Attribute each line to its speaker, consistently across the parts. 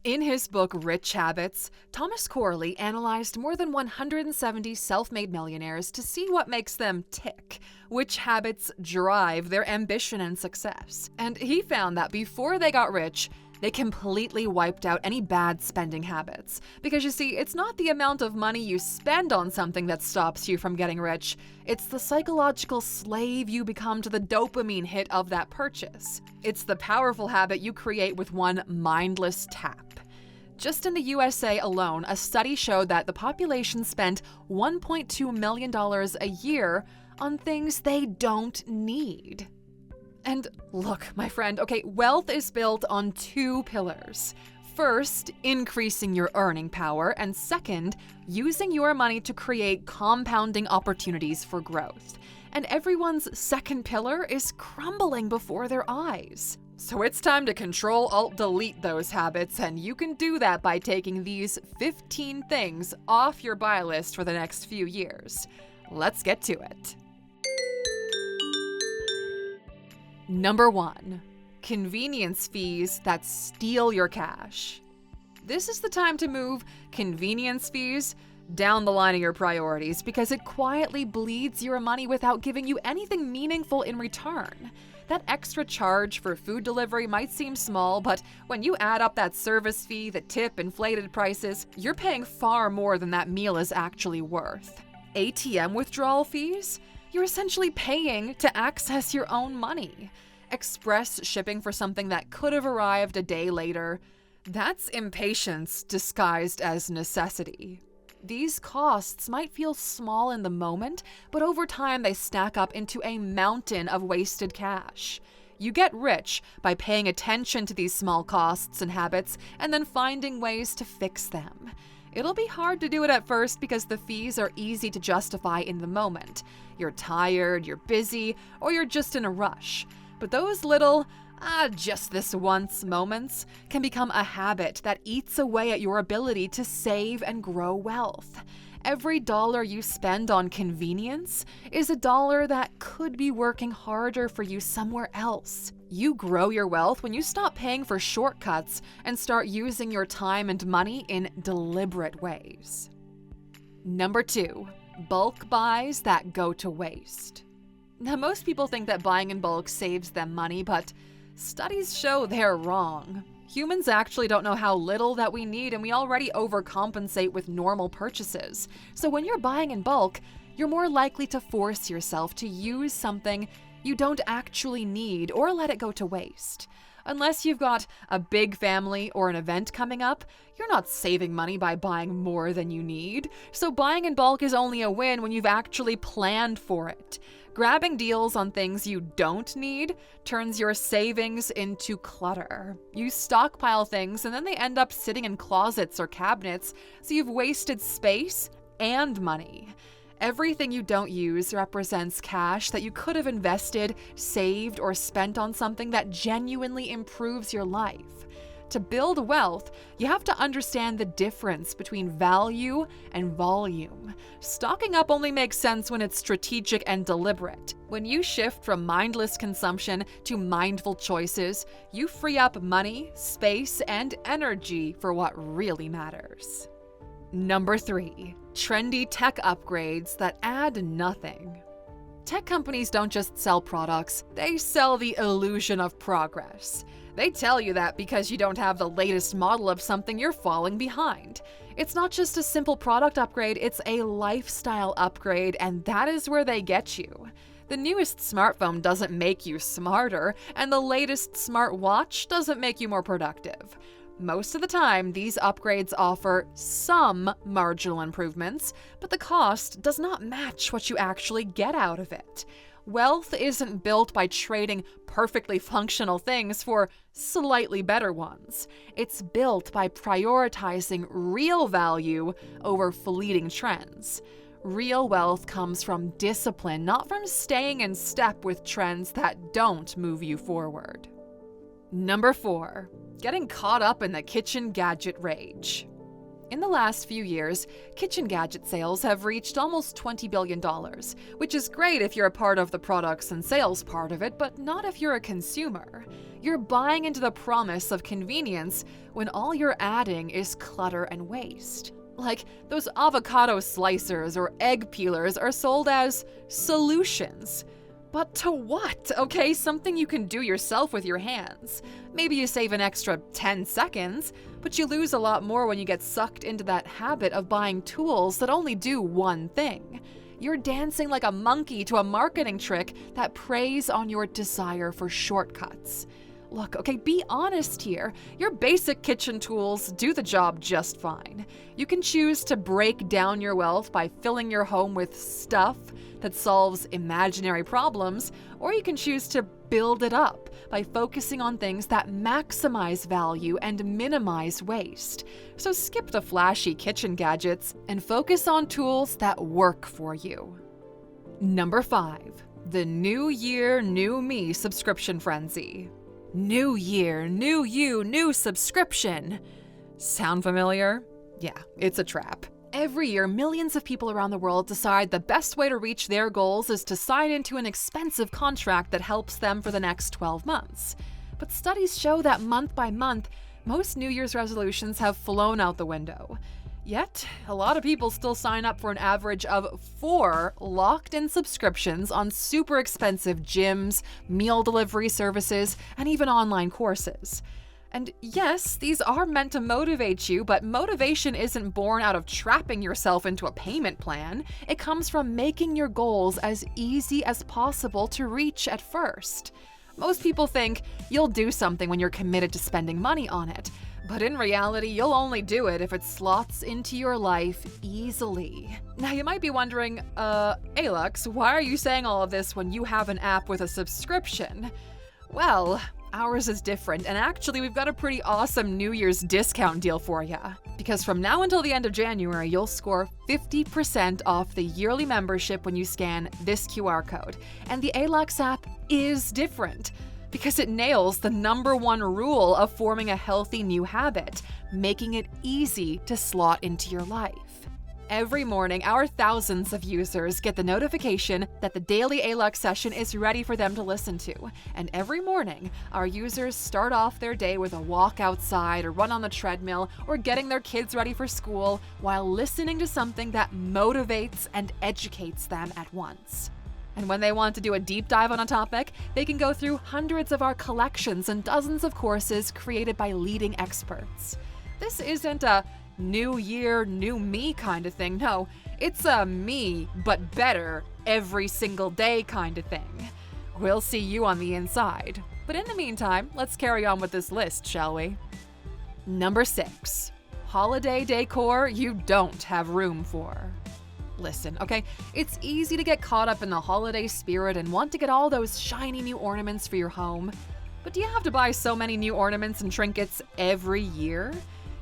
Speaker 1: In his book, Rich Habits, Thomas Corley analyzed more than 170 self-made millionaires to see what makes them tick, which habits drive their ambition and success. And he found that before they got rich, they completely wiped out any bad spending habits. Because you see, it's not the amount of money you spend on something that stops you from getting rich. It's the psychological slave you become to the dopamine hit of that purchase. It's the powerful habit you create with one mindless tap. Just in the USA alone, a study showed that the population spent $1.2 million a year on things they don't need. And look, my friend, okay, wealth is built on two pillars. First, increasing your earning power, and second, using your money to create compounding opportunities for growth. And everyone's second pillar is crumbling before their eyes. So it's time to Control-Alt-Delete those habits, and you can do that by taking these 15 things off your buy list for the next few years. Let's get to it. Number 1. Convenience fees that steal your cash. This is the time to move convenience fees down the line of your priorities because it quietly bleeds your money without giving you anything meaningful in return. That extra charge for food delivery might seem small, but when you add up that service fee, the tip, inflated prices, you're paying far more than that meal is actually worth. ATM withdrawal fees? You're essentially paying to access your own money. Express shipping for something that could have arrived a day later. That's impatience disguised as necessity. These costs might feel small in the moment, but over time they stack up into a mountain of wasted cash. You get rich by paying attention to these small costs and habits and then finding ways to fix them. It'll be hard to do it at first because the fees are easy to justify in the moment. You're tired, you're busy, or you're just in a rush. But those little, just this once moments can become a habit that eats away at your ability to save and grow wealth. Every dollar you spend on convenience is a dollar that could be working harder for you somewhere else. You grow your wealth when you stop paying for shortcuts and start using your time and money in deliberate ways. Number 2. Bulk buys that go to waste. Now, most people think that buying in bulk saves them money, but studies show they're wrong. Humans actually don't know how little that we need, and we already overcompensate with normal purchases. So when you're buying in bulk, you're more likely to force yourself to use something you don't actually need or let it go to waste. Unless you've got a big family or an event coming up, you're not saving money by buying more than you need. So buying in bulk is only a win when you've actually planned for it. Grabbing deals on things you don't need turns your savings into clutter. You stockpile things and then they end up sitting in closets or cabinets, so you've wasted space and money. Everything you don't use represents cash that you could have invested, saved, or spent on something that genuinely improves your life. To build wealth, you have to understand the difference between value and volume. Stocking up only makes sense when it's strategic and deliberate. When you shift from mindless consumption to mindful choices, you free up money, space, and energy for what really matters. Number 3. Trendy tech upgrades that add nothing. Tech companies don't just sell products, they sell the illusion of progress. They tell you that because you don't have the latest model of something, you're falling behind. It's not just a simple product upgrade, it's a lifestyle upgrade, and that is where they get you. The newest smartphone doesn't make you smarter, and the latest smartwatch doesn't make you more productive. Most of the time, these upgrades offer some marginal improvements, but the cost does not match what you actually get out of it. Wealth isn't built by trading perfectly functional things for slightly better ones. It's built by prioritizing real value over fleeting trends. Real wealth comes from discipline, not from staying in step with trends that don't move you forward. Number 4. Getting caught up in the kitchen gadget rage. In the last few years, kitchen gadget sales have reached almost $20 billion, which is great if you're a part of the products and sales part of it, but not if you're a consumer. You're buying into the promise of convenience when all you're adding is clutter and waste. Like, those avocado slicers or egg peelers are sold as solutions. But to what? Okay, something you can do yourself with your hands. Maybe you save an extra 10 seconds, but you lose a lot more when you get sucked into that habit of buying tools that only do one thing. You're dancing like a monkey to a marketing trick that preys on your desire for shortcuts. Look, okay, be honest here. Your basic kitchen tools do the job just fine. You can choose to break down your wealth by filling your home with stuff that solves imaginary problems, or you can choose to build it up by focusing on things that maximize value and minimize waste. So skip the flashy kitchen gadgets and focus on tools that work for you. Number 5. The New Year, New Me subscription frenzy. New year, new you, new subscription. Sound familiar? Yeah, it's a trap. Every year, millions of people around the world decide the best way to reach their goals is to sign into an expensive contract that helps them for the next 12 months. But studies show that month by month, most New Year's resolutions have flown out the window. Yet, a lot of people still sign up for an average of 4 locked-in subscriptions on super expensive gyms, meal delivery services, and even online courses. And yes, these are meant to motivate you, but motivation isn't born out of trapping yourself into a payment plan. It comes from making your goals as easy as possible to reach at first. Most people think you'll do something when you're committed to spending money on it. But in reality, you'll only do it if it slots into your life easily. Now, you might be wondering, Alux, why are you saying all of this when you have an app with a subscription? Well, ours is different, and actually we've got a pretty awesome New Year's discount deal for you. Because from now until the end of January, you'll score 50% off the yearly membership when you scan this QR code. And the Alux app is different, because it nails the #1 rule of forming a healthy new habit, making it easy to slot into your life. Every morning, our thousands of users get the notification that the daily Alux session is ready for them to listen to. And every morning, our users start off their day with a walk outside or run on the treadmill or getting their kids ready for school while listening to something that motivates and educates them at once. And when they want to do a deep dive on a topic, they can go through hundreds of our collections and dozens of courses created by leading experts. This isn't a new year, new me kind of thing. No, it's a me, but better, every single day kind of thing. We'll see you on the inside. But in the meantime, let's carry on with this list, shall we? Number 6. Holiday decor you don't have room for. Listen, okay, it's easy to get caught up in the holiday spirit and want to get all those shiny new ornaments for your home. But do you have to buy so many new ornaments and trinkets every year?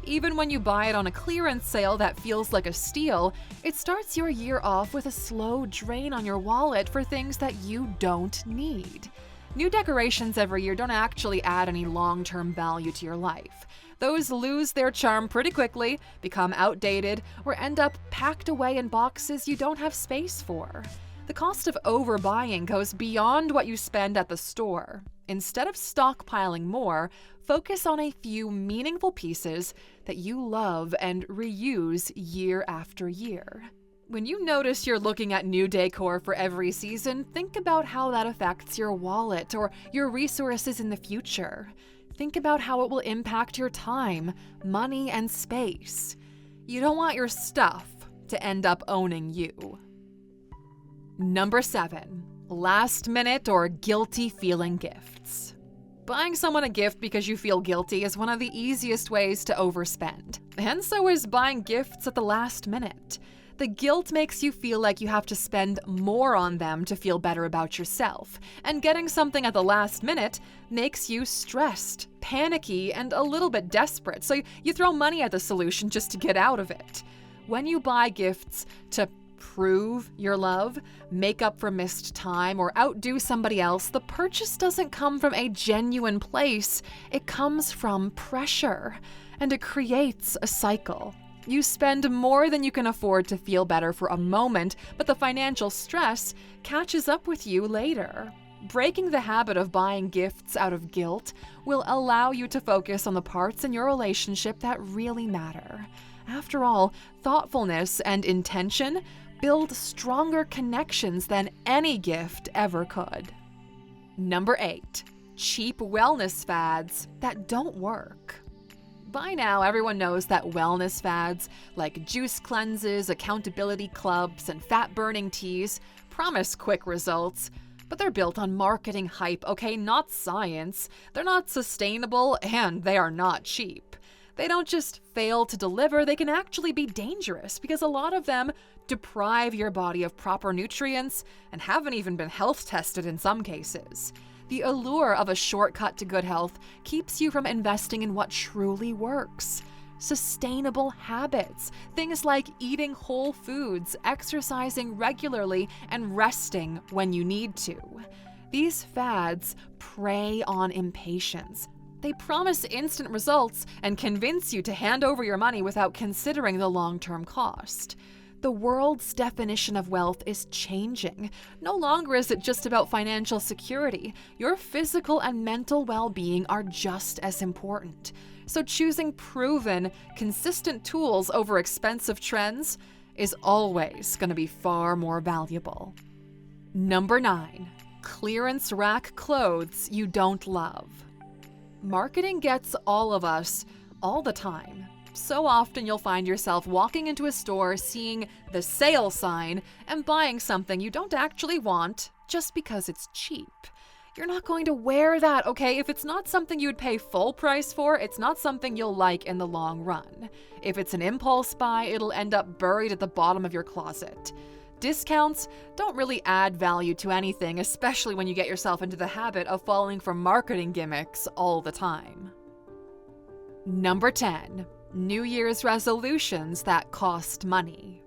Speaker 1: Even when you buy it on a clearance sale that feels like a steal, it starts your year off with a slow drain on your wallet for things that you don't need. New decorations every year don't actually add any long-term value to your life. Those lose their charm pretty quickly, become outdated, or end up packed away in boxes you don't have space for. The cost of overbuying goes beyond what you spend at the store. Instead of stockpiling more, focus on a few meaningful pieces that you love and reuse year after year. When you notice you're looking at new decor for every season, think about how that affects your wallet or your resources in the future. Think about how it will impact your time, money, and space. You don't want your stuff to end up owning you. Number 7. Last minute or guilty feeling gifts. Buying someone a gift because you feel guilty is one of the easiest ways to overspend. And so is buying gifts at the last minute. The guilt makes you feel like you have to spend more on them to feel better about yourself, and getting something at the last minute makes you stressed, panicky, and a little bit desperate, so you throw money at the solution just to get out of it. When you buy gifts to prove your love, make up for missed time, or outdo somebody else, the purchase doesn't come from a genuine place. It comes from pressure, and it creates a cycle. You spend more than you can afford to feel better for a moment, but the financial stress catches up with you later. Breaking the habit of buying gifts out of guilt will allow you to focus on the parts in your relationship that really matter. After all, thoughtfulness and intention build stronger connections than any gift ever could. Number 8. Cheap wellness fads that don't work. By now, everyone knows that wellness fads like juice cleanses, accountability clubs, and fat-burning teas promise quick results, but they're built on marketing hype, okay, not science. They're not sustainable, and they are not cheap. They don't just fail to deliver, they can actually be dangerous because a lot of them deprive your body of proper nutrients and haven't even been health tested in some cases. The allure of a shortcut to good health keeps you from investing in what truly works. Sustainable habits, things like eating whole foods, exercising regularly, and resting when you need to. These fads prey on impatience. They promise instant results and convince you to hand over your money without considering the long-term cost. The world's definition of wealth is changing. No longer is it just about financial security. Your physical and mental well-being are just as important. So choosing proven, consistent tools over expensive trends is always going to be far more valuable. Number 9. Clearance rack clothes you don't love. Marketing gets all of us all the time. So often you'll find yourself walking into a store, seeing the sale sign, and buying something you don't actually want just because it's cheap. You're not going to wear that, okay? If it's not something you'd pay full price for, it's not something you'll like in the long run. If it's an impulse buy, it'll end up buried at the bottom of your closet. Discounts don't really add value to anything, especially when you get yourself into the habit of falling for marketing gimmicks all the time. Number 10. New Year's resolutions that cost money.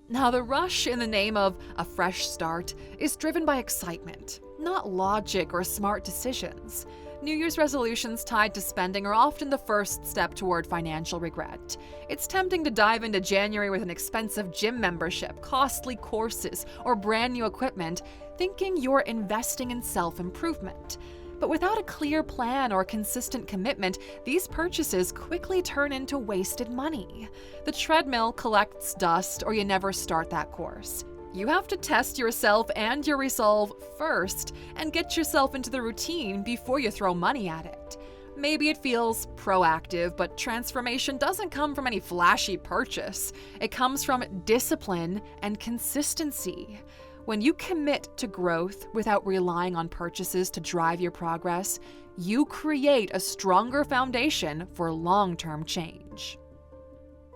Speaker 1: Now, the rush in the name of a fresh start is driven by excitement, not logic or smart decisions. New Year's resolutions tied to spending are often the first step toward financial regret. It's tempting to dive into January with an expensive gym membership, costly courses, or brand new equipment, thinking you're investing in self-improvement. But without a clear plan or consistent commitment, these purchases quickly turn into wasted money. The treadmill collects dust, or you never start that course. You have to test yourself and your resolve first and get yourself into the routine before you throw money at it. Maybe it feels proactive, but transformation doesn't come from any flashy purchase. It comes from discipline and consistency. When you commit to growth without relying on purchases to drive your progress, you create a stronger foundation for long-term change.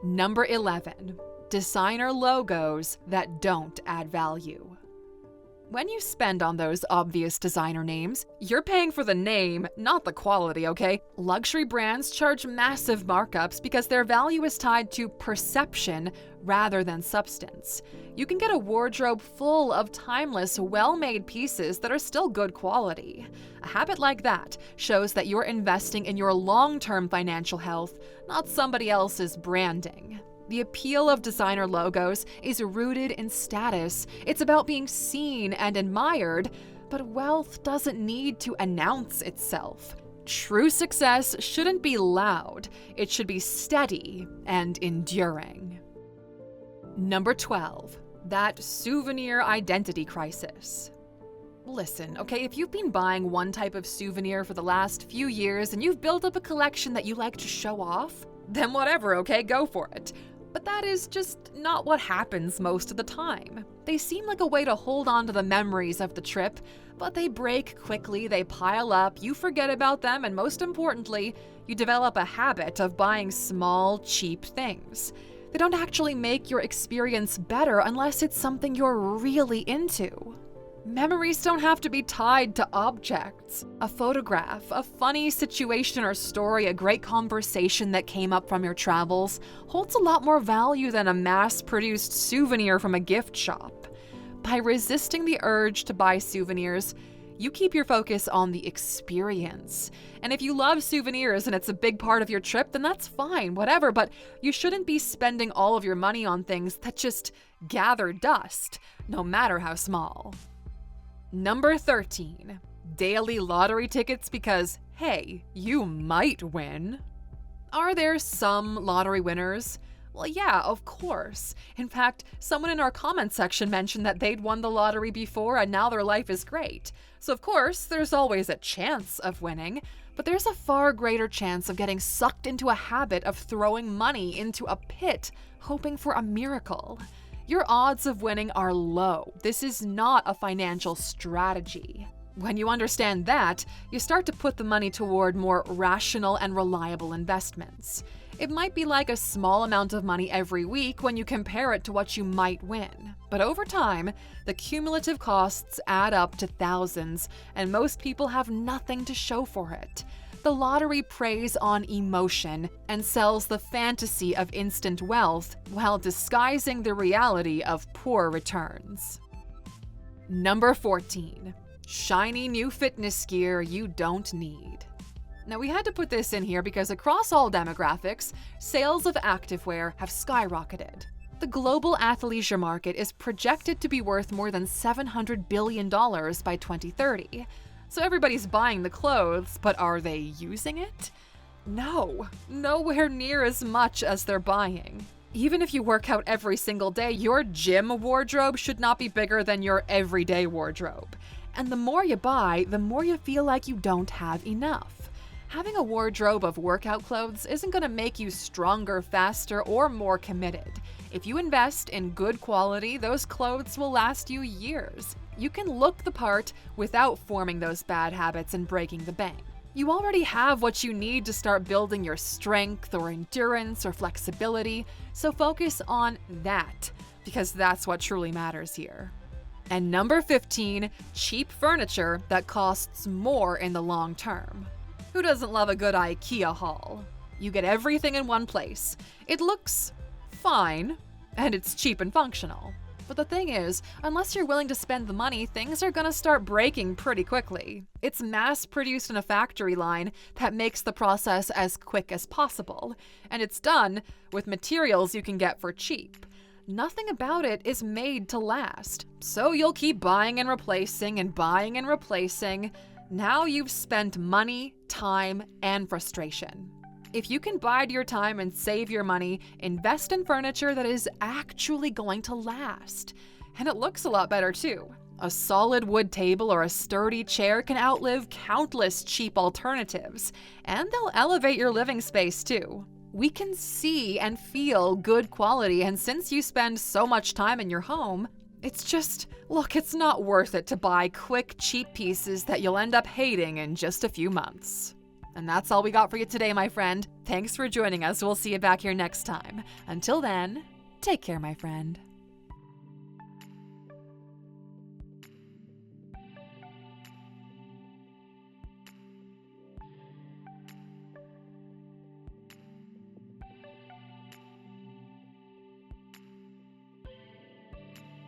Speaker 1: Number 11. Designer logos that don't add value. When you spend on those obvious designer names, you're paying for the name, not the quality, okay? Luxury brands charge massive markups because their value is tied to perception rather than substance. You can get a wardrobe full of timeless, well-made pieces that are still good quality. A habit like that shows that you're investing in your long-term financial health, not somebody else's branding. The appeal of designer logos is rooted in status. It's about being seen and admired, but wealth doesn't need to announce itself. True success shouldn't be loud. It should be steady and enduring. Number 12. That souvenir identity crisis. Listen, okay, if you've been buying one type of souvenir for the last few years and you've built up a collection that you like to show off, then whatever, okay, go for it. But that is just not what happens most of the time. They seem like a way to hold on to the memories of the trip, but they break quickly, they pile up, you forget about them, and most importantly, you develop a habit of buying small, cheap things. They don't actually make your experience better unless it's something you're really into. Memories don't have to be tied to objects. A photograph, a funny situation or story, a great conversation that came up from your travels holds a lot more value than a mass-produced souvenir from a gift shop. By resisting the urge to buy souvenirs, You keep your focus on the experience. And if you love souvenirs and it's a big part of your trip, then that's fine, whatever, but you shouldn't be spending all of your money on things that just gather dust, no matter how small. Number 13. Daily lottery tickets because, hey, you might win. Are there some lottery winners? Well, yeah, of course. In fact, someone in our comment section mentioned that they'd won the lottery before and now their life is great. So of course, there's always a chance of winning, but there's a far greater chance of getting sucked into a habit of throwing money into a pit, hoping for a miracle. Your odds of winning are low. This is not a financial strategy. When you understand that, you start to put the money toward more rational and reliable investments. It might be like a small amount of money every week when you compare it to what you might win. But over time, the cumulative costs add up to thousands, and most people have nothing to show for it. The lottery preys on emotion and sells the fantasy of instant wealth while disguising the reality of poor returns. Number 14. Shiny new fitness gear you don't need. Now, we had to put this in here because across all demographics, sales of activewear have skyrocketed. The global athleisure market is projected to be worth more than $700 billion by 2030. So everybody's buying the clothes, but are they using it? No, nowhere near as much as they're buying. Even if you work out every single day, your gym wardrobe should not be bigger than your everyday wardrobe. And the more you buy, the more you feel like you don't have enough. Having a wardrobe of workout clothes isn't going to make you stronger, faster, or more committed. If you invest in good quality, those clothes will last you years. You can look the part without forming those bad habits and breaking the bank. You already have what you need to start building your strength or endurance or flexibility, so focus on that, because that's what truly matters here. And number 15, cheap furniture that costs more in the long term. Who doesn't love a good IKEA haul? You get everything in one place. It looks fine, and it's cheap and functional. But the thing is, unless you're willing to spend the money, things are gonna start breaking pretty quickly. It's mass-produced in a factory line that makes the process as quick as possible, and it's done with materials you can get for cheap. Nothing about it is made to last, so you'll keep buying and replacing and buying and replacing. Now you've spent money, time, and frustration. If you can bide your time and save your money, invest in furniture that is actually going to last. And it looks a lot better too. A solid wood table or a sturdy chair can outlive countless cheap alternatives, and they'll elevate your living space too. We can see and feel good quality, and since you spend so much time in your home, it's not worth it to buy quick, cheap pieces that you'll end up hating in just a few months. And that's all we got for you today, my friend. Thanks for joining us. We'll see you back here next time. Until then, take care, my friend.